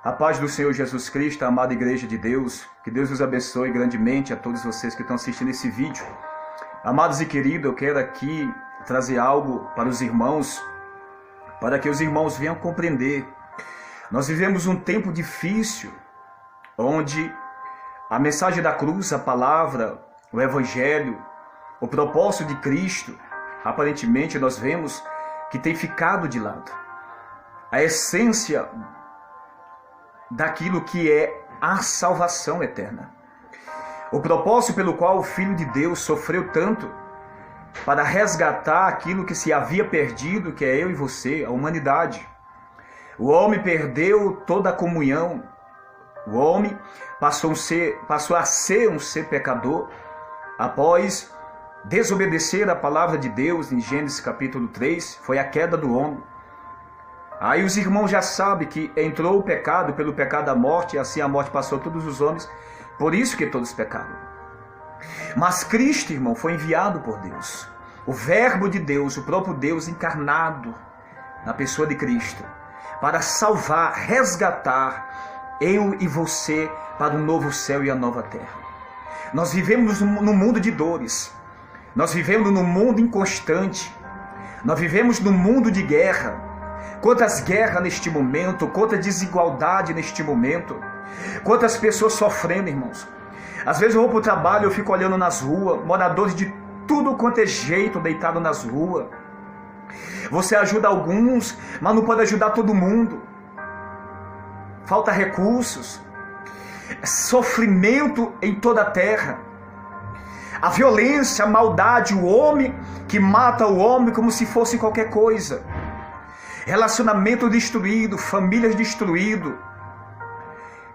A paz do Senhor Jesus Cristo, a amada igreja de Deus, que Deus os abençoe grandemente a todos vocês que estão assistindo esse vídeo. Amados e queridos, eu quero aqui trazer algo para os irmãos, para que os irmãos venham compreender. Nós vivemos um tempo difícil, onde a mensagem da cruz, a palavra, o evangelho, o propósito de Cristo, aparentemente nós vemos que tem ficado de lado. A essência daquilo que é a salvação eterna. O propósito pelo qual o Filho de Deus sofreu tanto para resgatar aquilo que se havia perdido, que é eu e você, a humanidade. O homem perdeu toda a comunhão. O homem passou a ser um ser pecador após desobedecer a palavra de Deus em Gênesis capítulo 3, foi a queda do homem. Aí os irmãos já sabem que entrou o pecado, pelo pecado a morte, e assim a morte passou a todos os homens, por isso que todos pecaram. Mas Cristo, irmão, foi enviado por Deus. O Verbo de Deus, o próprio Deus encarnado na pessoa de Cristo, para salvar, resgatar eu e você para o novo céu e a nova terra. Nós vivemos num mundo de dores, nós vivemos num mundo inconstante, nós vivemos num mundo de guerra. Quantas guerras neste momento, quanta desigualdade neste momento, quantas pessoas sofrendo, irmãos. Às vezes eu vou para o trabalho, eu fico olhando nas ruas, moradores de tudo quanto é jeito, deitado nas ruas. Você ajuda alguns, mas não pode ajudar todo mundo. Falta recursos, sofrimento em toda a terra. A violência, a maldade, o homem que mata o homem como se fosse qualquer coisa. Relacionamento destruído, famílias destruídas.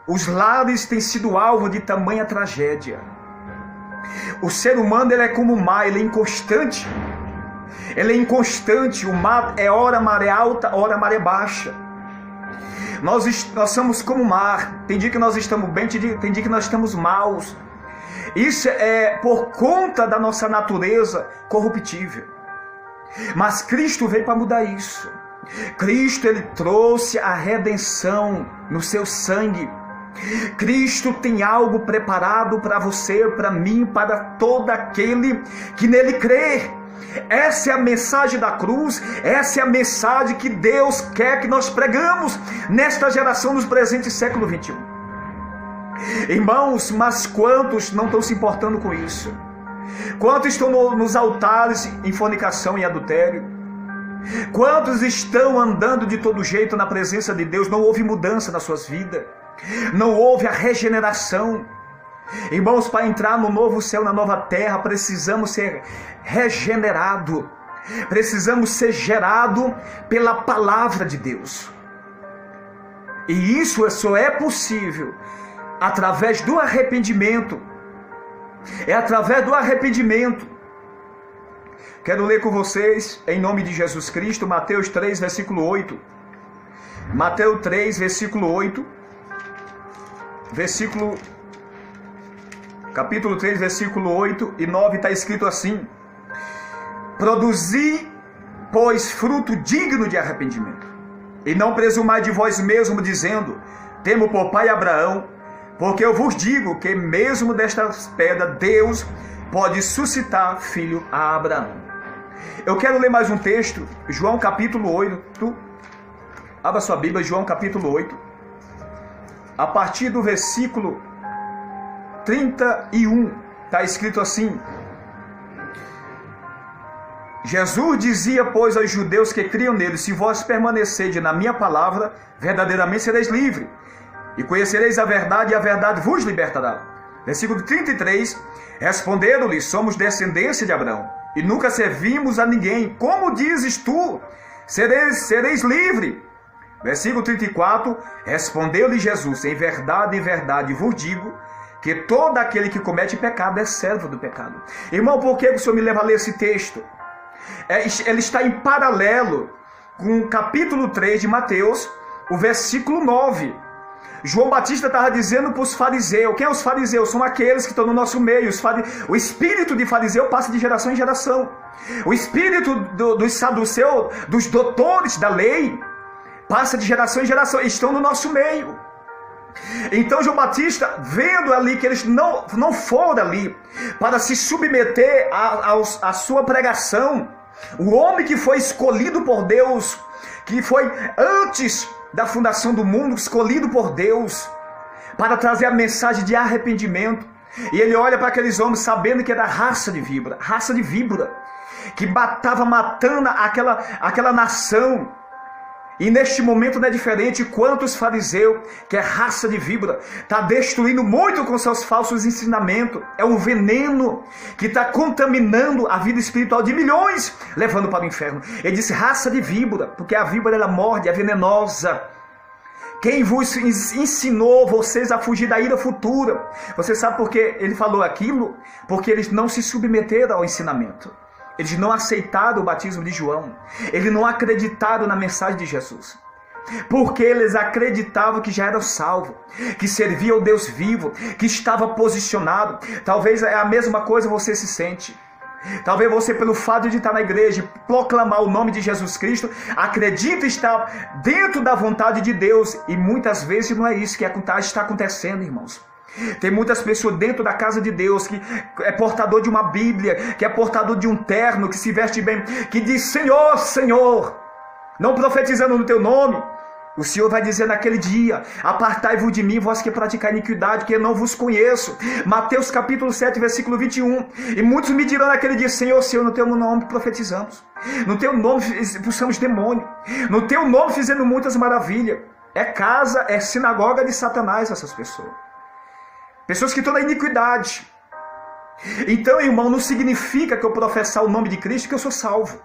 Os lares têm sido alvo de tamanha tragédia. O ser humano ele é como o mar, ele é inconstante. Ele é inconstante, o mar é ora maré alta, ora maré baixa. Nós somos como o mar, tem dia que nós estamos bem, tem dia que nós estamos maus. Isso é por conta da nossa natureza corruptível. Mas Cristo veio para mudar isso. Cristo ele trouxe a redenção no seu sangue. Cristo tem algo preparado para você, para mim, para todo aquele que nele crê. Essa é a mensagem da cruz, essa é a mensagem que Deus quer que nós pregamos nesta geração, nos presentes século 21. Irmãos, mas quantos não estão se importando com isso? Quantos estão nos altares em fornicação e adultério? Quantos estão andando de todo jeito na presença de Deus? Não houve mudança nas suas vidas. Não houve a regeneração. Irmãos, para entrar no novo céu, na nova terra, precisamos ser regenerados. Precisamos ser gerados pela palavra de Deus. E isso só é possível através do arrependimento. É através do arrependimento. Quero ler com vocês, em nome de Jesus Cristo, Mateus 3, versículo 8. Mateus 3, versículo 8. Capítulo 3, versículo 8 e 9, está escrito assim: Produzi, pois, fruto digno de arrependimento, e não presumai de vós mesmo, dizendo, temo por pai Abraão, porque eu vos digo que mesmo destas pedras Deus pode suscitar filho a Abraão. Eu quero ler mais um texto, João capítulo 8. Abra sua Bíblia, João capítulo 8. A partir do versículo 31, está escrito assim: Jesus dizia, pois, aos judeus que criam nele, se vós permanecerdes na minha palavra, verdadeiramente sereis livres, e conhecereis a verdade, e a verdade vos libertará. Versículo 33, responderam-lhe, somos descendência de Abraão, e nunca servimos a ninguém. Como dizes tu, sereis livre? Versículo 34, respondeu-lhe Jesus, em verdade vos digo, que todo aquele que comete pecado é servo do pecado. Irmão, por que o Senhor me leva a ler esse texto? Ele está em paralelo com o capítulo 3 de Mateus, o versículo 9. João Batista estava dizendo para os fariseus. Quem é os fariseus? São aqueles que estão no nosso meio. O espírito de fariseu passa de geração em geração. O espírito dos saduceus, dos doutores da lei, passa de geração em geração. Estão no nosso meio. Então João Batista, vendo ali que eles não foram ali para se submeter à sua pregação, o homem que foi escolhido por Deus, que foi antes da fundação do mundo, escolhido por Deus, para trazer a mensagem de arrependimento. E ele olha para aqueles homens sabendo que era raça de víbora, que estava matando aquela nação. E neste momento não é diferente. Quantos fariseus, que é raça de víbora, está destruindo muito com seus falsos ensinamentos. É um veneno que está contaminando a vida espiritual de milhões, levando para o inferno. Ele disse raça de víbora, porque a víbora ela morde, é venenosa. Quem vos ensinou vocês a fugir da ira futura? Você sabe por que ele falou aquilo? Porque eles não se submeteram ao ensinamento. Eles não aceitaram o batismo de João. Eles não acreditaram na mensagem de Jesus. Porque eles acreditavam que já eram salvos, que serviam ao Deus vivo, que estava posicionado. Talvez é a mesma coisa você se sente. Talvez você, pelo fato de estar na igreja, proclamar o nome de Jesus Cristo, acredita estar dentro da vontade de Deus. E muitas vezes não é isso que está acontecendo, irmãos. Tem muitas pessoas dentro da casa de Deus que é portador de uma Bíblia, que é portador de um terno, que se veste bem, que diz Senhor, Senhor, não profetizando no teu nome. O Senhor vai dizer naquele dia: apartai-vos de mim, vós que praticais iniquidade, que eu não vos conheço. Mateus capítulo 7, versículo 21. E muitos me dirão naquele dia: Senhor, Senhor, no teu nome profetizamos, no teu nome expulsamos demônio, no teu nome fizemos muitas maravilhas. É casa, é sinagoga de Satanás essas pessoas. Pessoas que estão na iniquidade. Então, irmão, não significa que eu professar o nome de Cristo que eu sou salvo.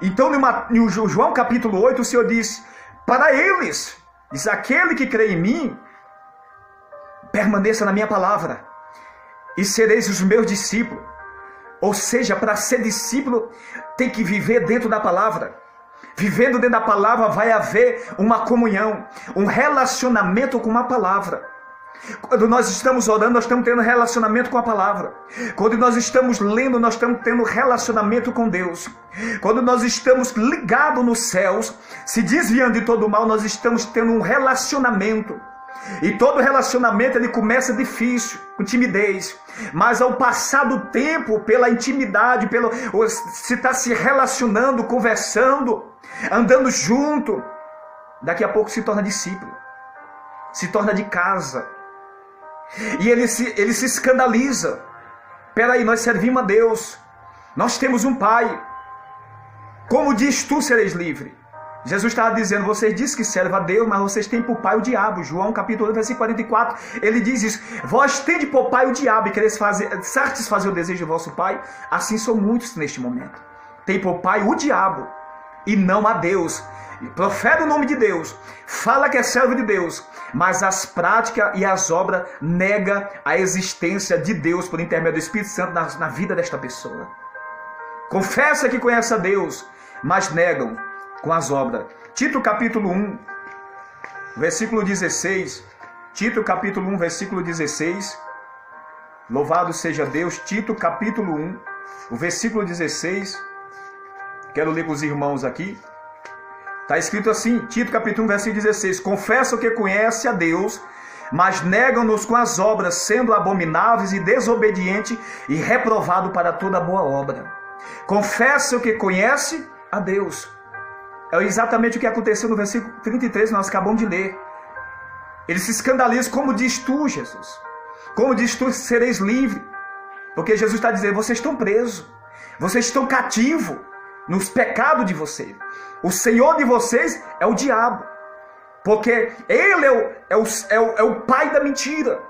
Então, no João capítulo 8, o Senhor diz: para eles, diz, aquele que crê em mim, permaneça na minha palavra, e sereis os meus discípulos. Ou seja, para ser discípulo, tem que viver dentro da palavra. Vivendo dentro da palavra, vai haver uma comunhão, um relacionamento com a palavra. Quando nós estamos orando, nós estamos tendo relacionamento com a palavra. Quando nós estamos lendo, nós estamos tendo relacionamento com Deus. Quando nós estamos ligados nos céus, se desviando de todo o mal, nós estamos tendo um relacionamento. E todo relacionamento ele começa difícil, com timidez. Mas ao passar do tempo, pela intimidade, se está se relacionando, conversando, andando junto, daqui a pouco se torna discípulo, se torna de casa. E ele se escandaliza. Peraí, nós servimos a Deus, nós temos um Pai. Como diz tu sereis livre? Jesus estava dizendo: vocês dizem que servem a Deus, mas vocês têm por pai o diabo. João capítulo 1, versículo 44, ele diz isso: vós tendes por pai o diabo e quereis satisfazer o desejo do vosso pai. Assim são muitos neste momento. Tem por pai o diabo e não a Deus. Profeta o nome de Deus, fala que é servo de Deus, mas as práticas e as obras negam a existência de Deus por intermédio do Espírito Santo na vida desta pessoa. Confessa que conhece a Deus, mas negam com as obras. Tito capítulo 1, versículo 16. Tito capítulo 1, versículo 16. Louvado seja Deus. Tito capítulo 1, o versículo 16. Quero ler com os irmãos aqui. Está escrito assim, Tito capítulo 1, versículo 16. Confessam que conhece a Deus, mas negam-nos com as obras, sendo abomináveis e desobedientes e reprovado para toda boa obra. Confessam que conhece a Deus. É exatamente o que aconteceu no versículo 33, nós acabamos de ler. Ele se escandaliza: como diz tu, Jesus? Como diz tu, sereis livre? Porque Jesus está dizendo: vocês estão presos, vocês estão cativos nos pecados de vocês. O Senhor de vocês é o diabo, porque ele é o pai da mentira.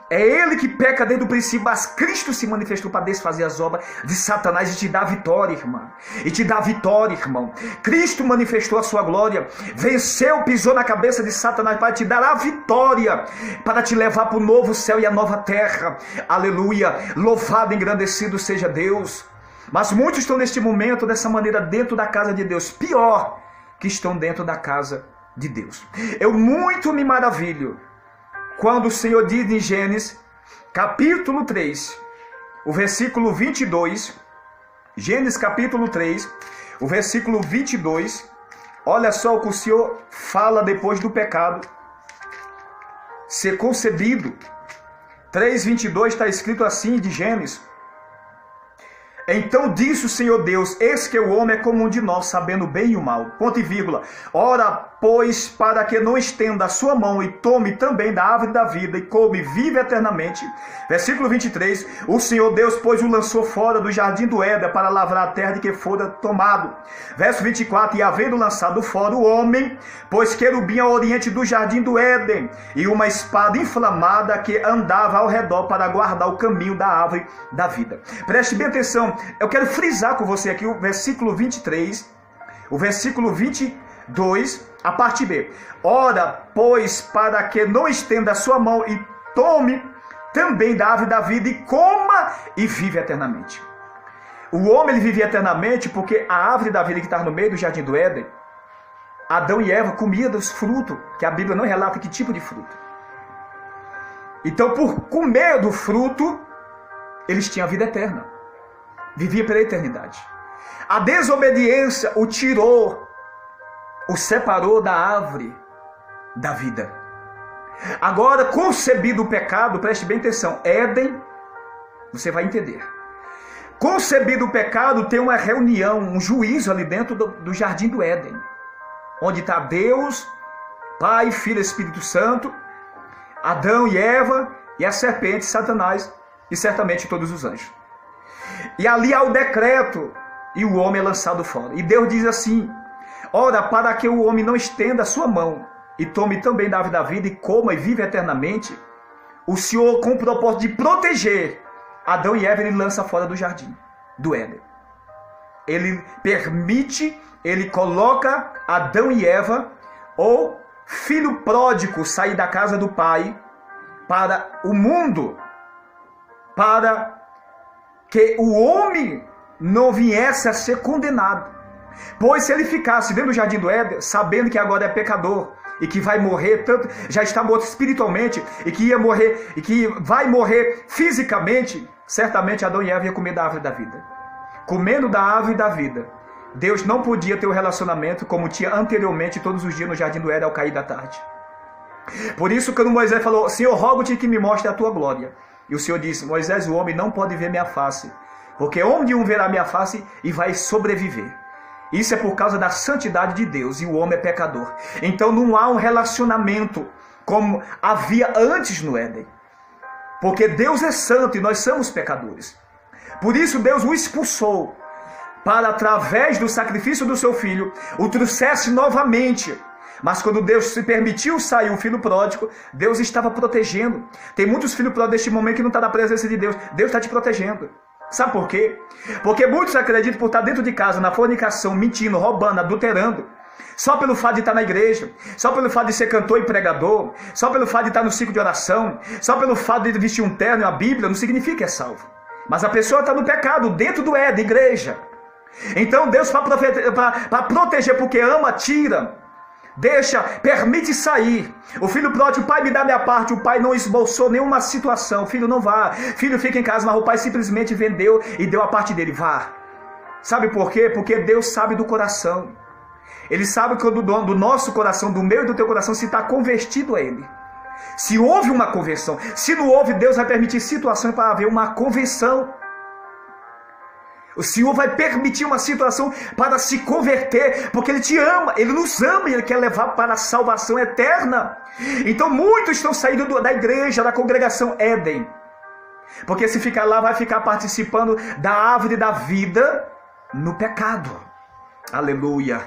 É ele que peca desde o princípio, mas Cristo se manifestou para desfazer as obras de Satanás e te dar vitória, irmão. E te dar vitória, irmão. Cristo manifestou a sua glória, venceu, pisou na cabeça de Satanás para te dar a vitória, para te levar para o novo céu e a nova terra. Aleluia! Louvado e engrandecido seja Deus. Mas muitos estão neste momento, dessa maneira, dentro da casa de Deus. Pior, que estão dentro da casa de Deus. Eu muito me maravilho quando o Senhor diz em Gênesis, capítulo 3, o versículo 22, Gênesis capítulo 3, o versículo 22, olha só o que o Senhor fala depois do pecado. ser concebido. 3:22 está escrito assim de Gênesis: então disse o Senhor Deus, eis que o homem é como um de nós, sabendo o bem e o mal. Ponto e vírgula. Ora, pois, para que não estenda a sua mão e tome também da árvore da vida e come e vive eternamente. Versículo 23. O Senhor Deus, pois, o lançou fora do jardim do Éden para lavrar a terra de que fora tomado. Verso 24. E havendo lançado fora o homem, pôs querubim ao oriente do jardim do Éden e uma espada inflamada que andava ao redor para guardar o caminho da árvore da vida. Preste bem atenção. Eu quero frisar com você aqui o versículo 23, o versículo 22, a parte B. Ora, pois, para que não estenda a sua mão e tome também da árvore da vida e coma e vive eternamente. O homem ele vivia eternamente porque a árvore da vida que estava no meio do jardim do Éden, Adão e Eva comiam dos frutos, que a Bíblia não relata que tipo de fruto. Então, por comer do fruto, eles tinham a vida eterna. Vivia pela eternidade. A desobediência o tirou, o separou da árvore da vida. Agora, concebido o pecado, preste bem atenção, Éden, você vai entender. Concebido o pecado, tem uma reunião, um juízo ali dentro do jardim do Éden, onde está Deus, Pai, Filho e Espírito Santo, Adão e Eva, e a serpente, Satanás, e certamente todos os anjos. E ali há o decreto, e o homem é lançado fora. E Deus diz assim: ora, para que o homem não estenda a sua mão, e tome também da árvore da vida, e coma e vive eternamente, o Senhor, com o propósito de proteger Adão e Eva, ele lança fora do jardim, do Éden. Ele permite, ele coloca Adão e Eva, ou filho pródigo, sair da casa do pai, para o mundo, para que o homem não viesse a ser condenado. Pois se ele ficasse dentro do jardim do Éden, sabendo que agora é pecador e que vai morrer, tanto já está morto espiritualmente e que ia morrer e que vai morrer fisicamente, certamente Adão e Eva iam comer da árvore da vida. Comendo da árvore da vida, Deus não podia ter um relacionamento como tinha anteriormente todos os dias no jardim do Éden ao cair da tarde. Por isso, quando Moisés falou: Senhor, rogo-te que me mostre a tua glória. E o Senhor disse: Moisés, o homem não pode ver minha face, porque onde um verá minha face e vai sobreviver. Isso é por causa da santidade de Deus, e o homem é pecador. Então não há um relacionamento como havia antes no Éden, porque Deus é santo e nós somos pecadores. Por isso Deus o expulsou, para através do sacrifício do seu filho o trouxesse novamente. Mas quando Deus se permitiu sair o filho pródigo, Deus estava protegendo. Tem muitos filhos pródigos neste momento que não estão na presença de Deus. Deus está te protegendo. Sabe por quê? Porque muitos acreditam por estar dentro de casa, na fornicação, mentindo, roubando, adulterando. Só pelo fato de estar na igreja, só pelo fato de ser cantor e pregador, só pelo fato de estar no ciclo de oração, só pelo fato de vestir um terno e a Bíblia, não significa que é salvo. Mas a pessoa está no pecado, dentro do Éden, igreja. Então Deus, para proteger, porque ama, tira. Deixa, permite sair. O filho pródigo: o pai me dá minha parte. O pai não esboçou nenhuma situação. Filho, não vá. Filho, fica em casa. Mas o pai simplesmente vendeu e deu a parte dele. Vá. Sabe por quê? Porque Deus sabe do coração. Ele sabe quando do nosso coração, do meu e do teu coração, se está convertido a Ele. Se houve uma conversão. Se não houve, Deus vai permitir situações para haver uma conversão. O Senhor vai permitir uma situação para se converter, porque Ele te ama, Ele nos ama e Ele quer levar para a salvação eterna. Então muitos estão saindo da igreja, da congregação Éden, porque se ficar lá vai ficar participando da árvore da vida no pecado. Aleluia.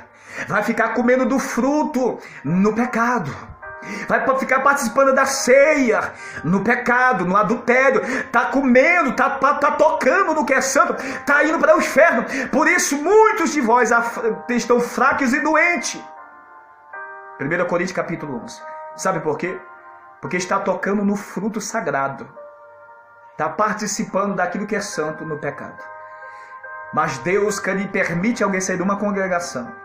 Vai ficar comendo do fruto no pecado. Vai ficar participando da ceia no pecado, no adultério. Está comendo, está tocando no que é santo, está indo para o inferno. Por isso muitos de vós estão fracos e doentes. 1 Coríntios capítulo 11. Sabe por quê? Porque está tocando no fruto sagrado. Está participando daquilo que é santo no pecado. Mas Deus, que Ele permite alguém sair de uma congregação,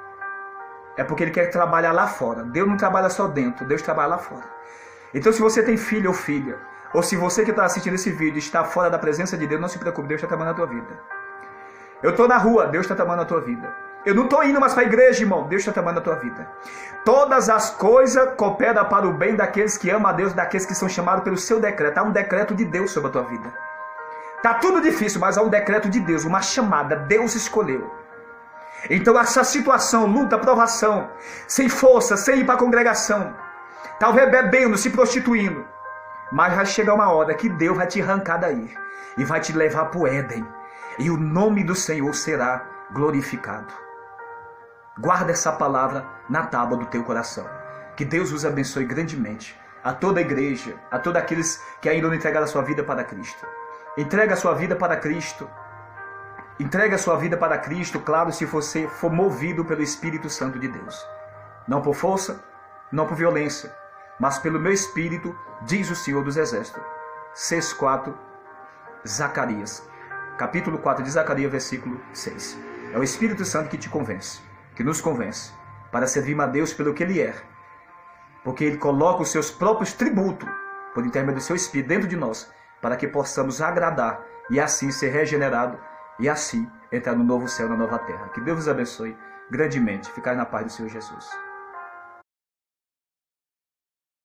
é porque Ele quer trabalhar lá fora. Deus não trabalha só dentro, Deus trabalha lá fora. Então, se você tem filho ou filha, ou se você que está assistindo esse vídeo está fora da presença de Deus, não se preocupe, Deus está trabalhando na tua vida. Eu estou na rua, Deus está trabalhando na tua vida. Eu não estou indo mais para a igreja, irmão. Deus está trabalhando na tua vida. Todas as coisas cooperam para o bem daqueles que amam a Deus, daqueles que são chamados pelo seu decreto. Há um decreto de Deus sobre a tua vida. Está tudo difícil, mas há um decreto de Deus, uma chamada. Deus escolheu. Então essa situação, luta, provação, sem força, sem ir para a congregação, talvez bebendo, se prostituindo, mas vai chegar uma hora que Deus vai te arrancar daí e vai te levar para o Éden. E o nome do Senhor será glorificado. Guarda essa palavra na tábua do teu coração. Que Deus os abençoe grandemente. A toda a igreja, a todos aqueles que ainda não entregaram a sua vida para Cristo. Entrega a sua vida para Cristo. Entrega a sua vida para Cristo, claro, se você for movido pelo Espírito Santo de Deus. Não por força, não por violência, mas pelo meu Espírito, diz o Senhor dos Exércitos. 6:4, Zacarias. Capítulo 4 de Zacarias, versículo 6. É o Espírito Santo que te convence, que nos convence, para servir a Deus pelo que Ele é. Porque Ele coloca os seus próprios tributos, por intermédio do seu Espírito, dentro de nós, para que possamos agradar e assim ser regenerado e assim entrar no novo céu, na nova terra. Que Deus vos abençoe grandemente. Ficai na paz do Senhor Jesus.